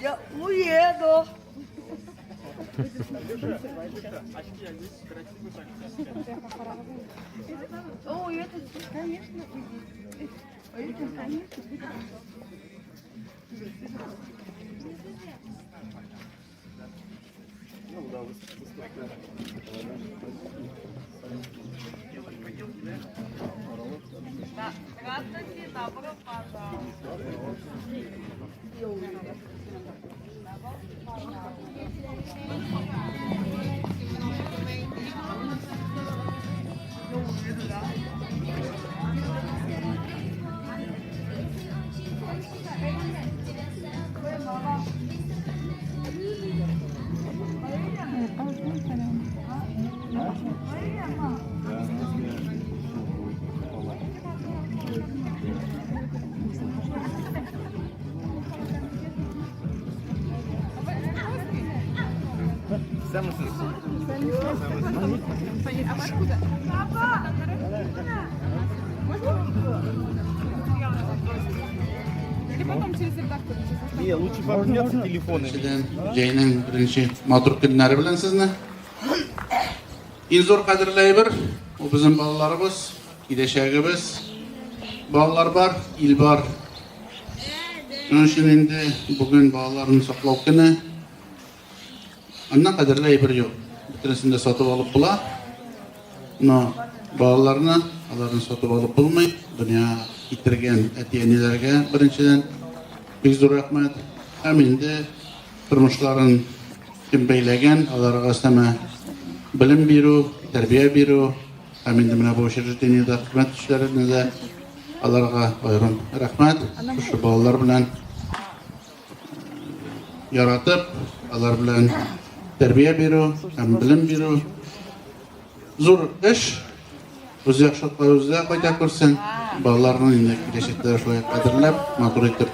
Я уеду. О, это, конечно, это, конечно. Здравствуйте, добро пожаловать. Лучше поменяться телефоны. Jayning birinchi motor kunlari bilan sizni eng zo'r qadrlayber. U bizning bolalarimiz, kelajagimiz. Bolalar bor, il bor. Shuning uchun endi bugun bolalarni saqlov kuni. Andan qadrlayber yo'q. Bittasini sotib olib bo'lar. Bolalarni ularni sotib olib bo'lmay, dunyo yitirgan ota-onalarga birinchidan bek zo'r rahmat. Ham endi turmushlarini kim beylagan, ularga sama bilim beru, tarbiya beru, ham endi mana bu uchrashuvda xizmat ishlarinida ularga ayrim rahmat. Shu bolalar bilan yaratib, ular bilan tarbiya beru, ham bilim beru. Zo'r ish. O'zi yaxshi o'zida qayta ko'rsin. Bolalarni endi kelajakda shunday qadrlab, motor etib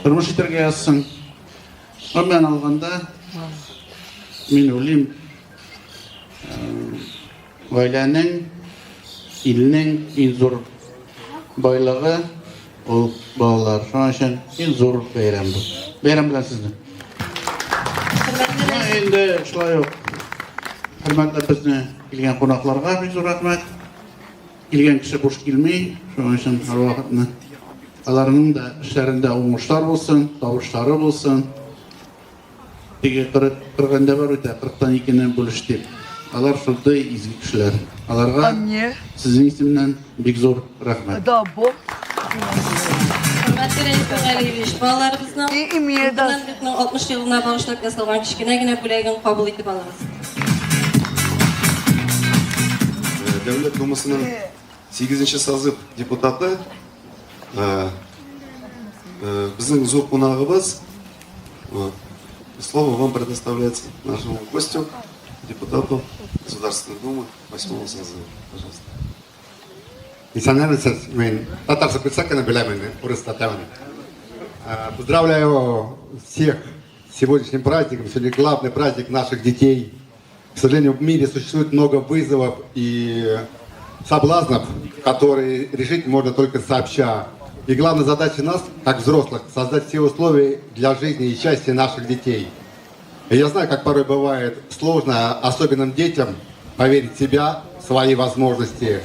turmush etirga yazsin. Men olganda men o'ylayman, oilaning, ilning eng zo'r boyligi u bolalar. Shuning uchun eng zo'r bayram bu. Bayram bilan sizni. Endi shular yo'q. Hurmatli bizni kelgan qo'noqlarga bek zo'r rahmat. Kelgan kishi bo'sh kelmay, shuning uchun har vaqtni ularning da ishlarida o'ngishlar bo'lsin, tovushlari bo'lsin. Tege qirg'anda bor o'ta 40 dan 2 ni bo'lish deb. Ular shunday izgi kishilar. Ularga sizning ismdan bek zo'r rahmat. Да, бо. Hurmatli Reis bolalarimizni 60 yilini bag'ishlab yasalgan kichkinagina bo'lagini qabul etib olamiz. Davlat Dumasining 8-sazib deputati bizning zo'r qonog'imiz. Слово вам предоставляется нашему гостю, депутату Государственной Думы 8-го созыва. Пожалуйста. Несомненно, мен татарсы предсаканы белямены, урыстатаваны. Поздравляю всех с сегодняшним праздником. Сегодня главный праздник наших детей. К сожалению, в мире существует много вызовов и соблазнов, которые решить можно только сообща. И главная задача нас, как взрослых, создать все условия для жизни и счастья наших детей. И я знаю, как порой бывает сложно особенным детям поверить в себя, в свои возможности,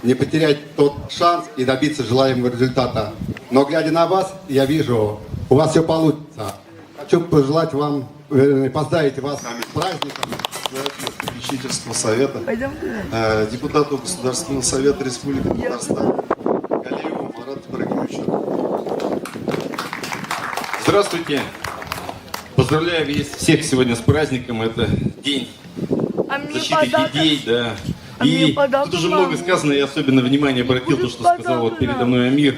не потерять тот шанс и добиться желаемого результата. Но глядя на вас, я вижу, у вас все получится. Хочу пожелать вам, поздравить вас с праздником. Попечительского совета, депутату Государственного совета Республики Татарстан Галиеву Марату Ибрагимовичу. Здравствуйте! Поздравляю всех сегодня с праздником. Это день защиты детей, да. И тут уже много сказано, и особенно внимание обратил то, что сказал вот передо мной Амир.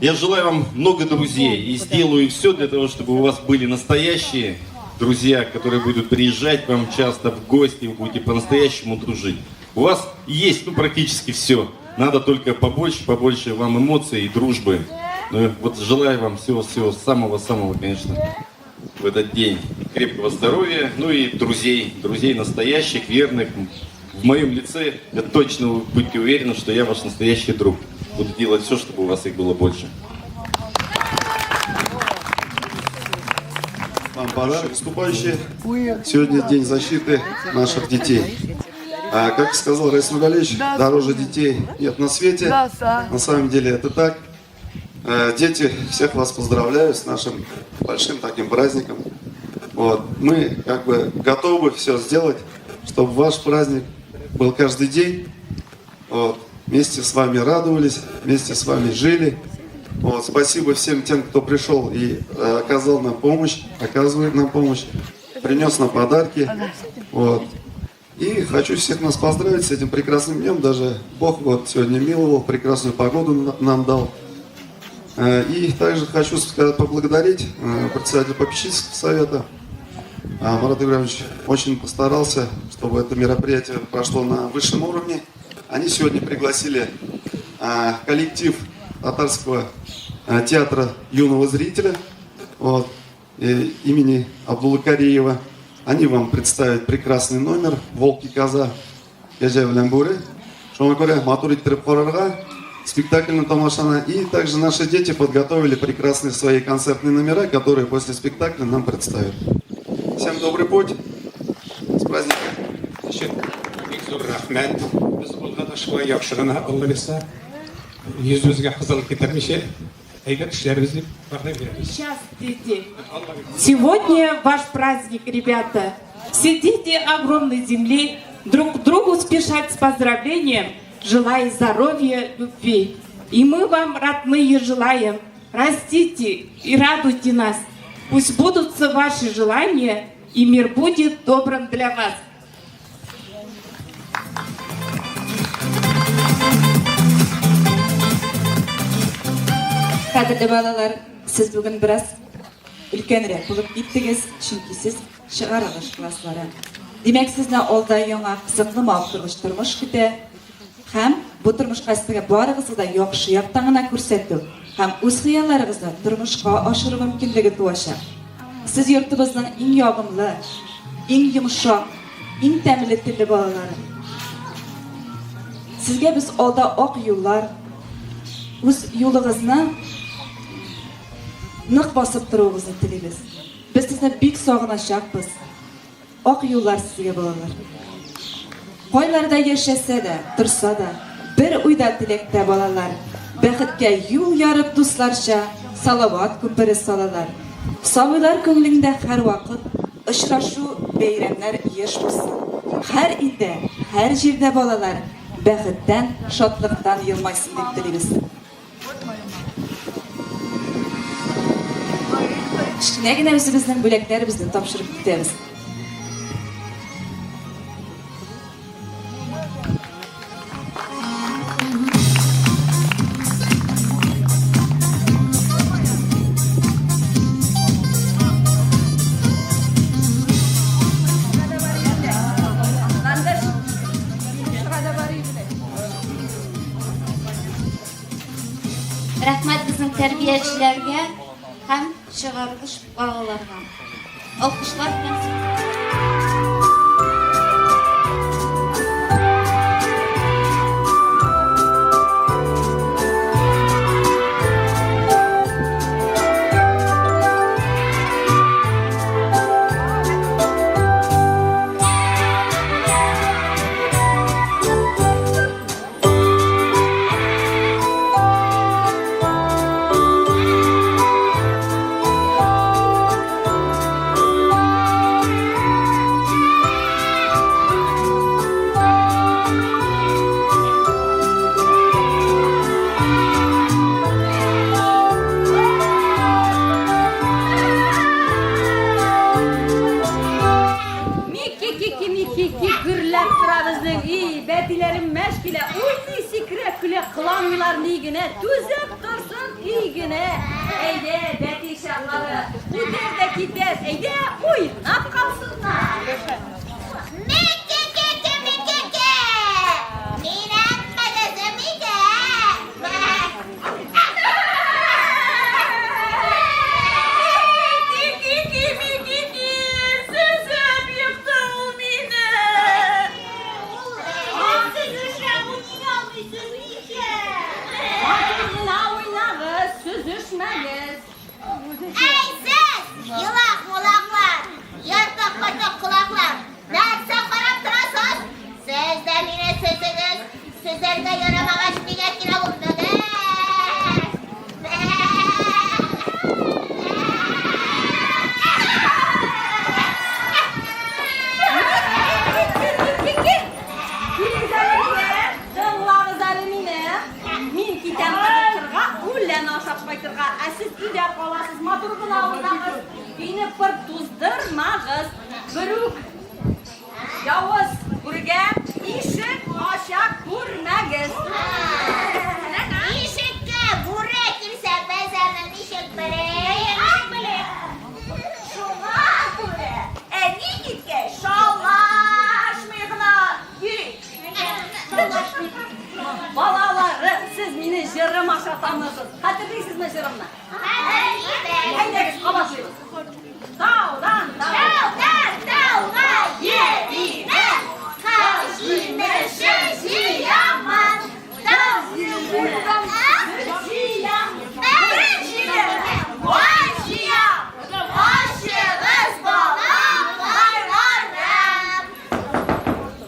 Я желаю вам много друзей и сделаю все для того, чтобы у вас были настоящие друзья, которые будут приезжать к вам часто в гости, вы будете по-настоящему дружить. У вас есть практически все. Надо только побольше вам эмоций и дружбы. Ну и вот желаю вам всего-всего самого-самого, конечно, в этот день. Крепкого здоровья, ну и друзей настоящих, верных. В моем лице, я точно вы будьте уверены, что я ваш настоящий друг. Буду делать все, чтобы у вас их было больше. Вам подарок, выступающие. Сегодня день защиты наших детей. Как сказал Раис Нургалевич, дороже детей нет на свете. На самом деле это так. Дети, всех вас поздравляю с нашим большим таким праздником. Вот. Мы как бы готовы все сделать, чтобы ваш праздник был каждый день. Вот. Вместе с вами радовались, вместе с вами жили. Вот. Спасибо всем тем, кто пришел и оказал нам помощь, оказывает нам помощь, принес нам подарки. Вот. И хочу всех нас поздравить с этим прекрасным днем. Даже Бог вот сегодня миловал, прекрасную погоду нам дал. И также хочу поблагодарить председателя попечительского совета. Марат Игоревич очень постарался, чтобы это мероприятие прошло на высшем уровне. Они сегодня пригласили коллектив татарского театра юного зрителя вот, имени Абдулла Кариева. Они вам представят прекрасный номер «Волк и коза» Гажевлямбуры. Спектакль на Тамашана. И также наши дети подготовили прекрасные свои концертные номера, которые после спектакля нам представят. Всем добрый путь. С праздником. Рахмет. Biz bulgan aşkla yakşırına Allah bilse yüzümüzge hazırlık getirmişe eylet işlerimizi barına veririz. Сейчас, дети. Сегодня ваш праздник, ребята. Все дети огромной земли друг к другу спешат с поздравлением, желая здоровья, любви. И мы вам, родные, желаем, растите и радуйте нас. Пусть сбудутся ваши желания, и мир будет добрым для вас. Qadrli balalar, siz bugun biraz ulkanroq bo'lib ketdingiz, chunki siz shiorg'ish klasslari. Demak, sizni olda yangi qiziqli mavqirg'ish turmush kutdi. Ham bu turmushga sizga borig'ingizdan yoqishi yoqtangina ko'rsatdi. Ham o'z xiyollaringizni turmushga oshirish mumkinligi tug'asha. Siz yurtimizning eng yoqimli, eng yumshoq, eng ta'minli tilli bolalari. Sizga biz olda oq yo'llar, o'z yo'lingizni nıq basıp durduğunuzu dileriz. Biz sizinle büyük sog'inashaqmiz. Oq yo'llar sizga bolalar. Qo'ylarda yashasa da, tursa da, bir uyda tilakda bolalar. Baxtga yo'l yorib do'stlarcha salovat ko'piri solalar. Hisoblar ko'nglingda har vaqt uchrashuv bayramlar yesh bo'lsin. Har ilda, har yerda bolalar baxtdan, shodlikdan yilmaysin deb tileriz. Kichkinagina o'zimizning bo'laklarimizni topshirib ketamiz. Rahmat bizim terbiyeçilerge hem çıkarılış bağlarına. Alkışlar gelsin. Kılanlar nigine, tüzep dursun iyigine. Eyde beti şahları, bu derde gider. Eyde uy, nap kalsınlar. Mekeke. Miram madazı mide. бияны ашап кайтырга, ә сез өйдә каласыз, матур гына авылдагыз. Өйне пыр туздырмагыз. Берүк явыз бүргә ишек аша күрмәгез. Ишеккә бүре килсә, бәзәрне ничек беләм? Шуңа күрә, әни киткәч шалашмый гына йөри. Балаларым, siz meni jırım aşatamısınız. Hatırlıyorsunuz jırımını? Әйдәгез, кабатлыйбыз. Таудан, Тауга йөринә, кашины шияман. Тау йөргән шиям, ашыгыз балаларым.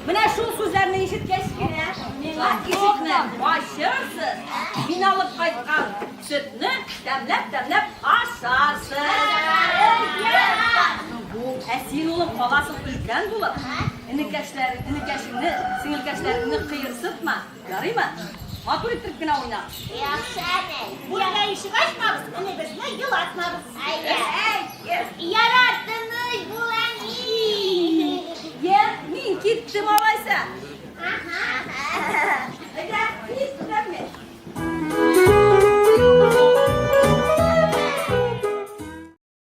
Менә шул сүзләрне ишеткәч кенә, миңа ишекне ачырсыз. Мин алып кайткан сөтне тәмләп ашарсыз. Ә син улым каласың өлкән булып, энекәшеңне, сеңелкәшләреңне кыерсытма. Ярыймы? Матур итеп кенә уйна. Яхшы әнә. Бүлгә ишек ачмабыз, инебезне юлатмабыз. Яратыныч булани. Мин киттем алайса.